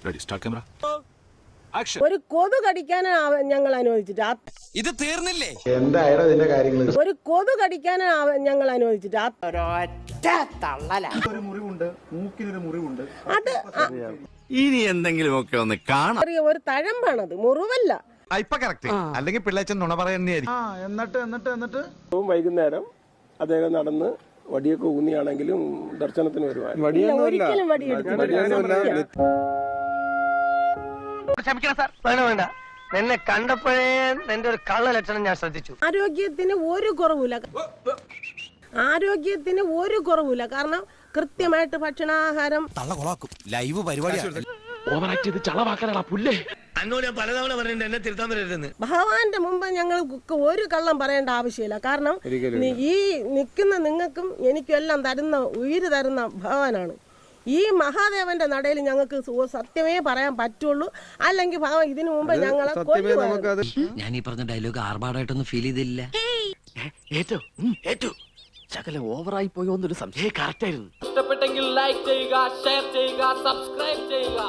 Ready start camera action. ഒരു കൊതു കടിക്കാൻ ഞങ്ങൾ അനുവദിച്ചിട്ട് ഇത് തീർന്നില്ലേ? എന്തായാലും ഇതിന്റെ കാര്യങ്ങൾ ഒരു കൊതു കടിക്കാൻ ഞങ്ങൾ അനുവദിച്ചിട്ട് ഒരു മുറിവുണ്ട്, മൂക്കിനൊരു മുറിവുണ്ട്. അത് ഇനി എന്തെങ്കിലുമൊക്കെ ഒന്ന് കാണാം. ഒരു തഴമ്പാണത്, മുറിവല്ല. ഇപ്പൊ കറക്റ്റ്. അല്ലെങ്കിൽ പിള്ളേച്ചൻ നുണ പറയുന്നതായിരിക്കും. എന്നിട്ട് വൈകുന്നേരം അദ്ദേഹം നടന്ന് വടിയൊക്കെ ഊന്നിയാണെങ്കിലും ദർശനത്തിന് വരുവാൻ ഒരിക്കലും വടിയെടുത്തില്ല. ക്ഷമിക്കണം സാർ, വേണ്ട. എന്നെ കണ്ടപ്പോഴേ എന്റെ ഒരു കള്ള ലക്ഷണം ഞാൻ ശ്രദ്ധിച്ചു. ആരോഗ്യത്തിന് ഒരു കുറവില്ല. കാരണം കൃത്യമായിട്ട് ഭക്ഷണാഹാരം. ലൈവ് പരിപാടി അന്നോട് ഞാൻ പലതവണ പറഞ്ഞിട്ട് എന്നെ തിരുത്താൻ വരരുതെന്ന്. ഭഗവാന്റെ മുമ്പ് ഞങ്ങൾക്ക് ഒരു കള്ളം പറയേണ്ട ആവശ്യമില്ല. കാരണം ഈ നിൽക്കുന്ന നിങ്ങൾക്കും എനിക്കും എല്ലാം തരുന്ന ഉയിര് തരുന്ന ഭഗവാനാണ്. ഈ മഹാദേവന്റെ നടയിൽ ഞങ്ങൾക്ക് സത്യമേ പറയാൻ പറ്റുള്ളൂ. അല്ലെങ്കിൽ ഭഗവാൻ ഇതിനു മുമ്പ് ഞങ്ങളെ ഞാൻ ഈ പറഞ്ഞ ഡയലോഗ് ആർഭാടായിട്ടൊന്നും ഫീൽ ചെയ്തില്ല. ശകലം ഓവറായി പോയോന്നൊരു സംശയം കറക്റ്റായിരുന്നു. ഇഷ്ടപ്പെട്ടെങ്കിൽ ലൈക്ക് ചെയ്യുക, ഷെയർ ചെയ്യുക, സബ്സ്ക്രൈബ് ചെയ്യുക.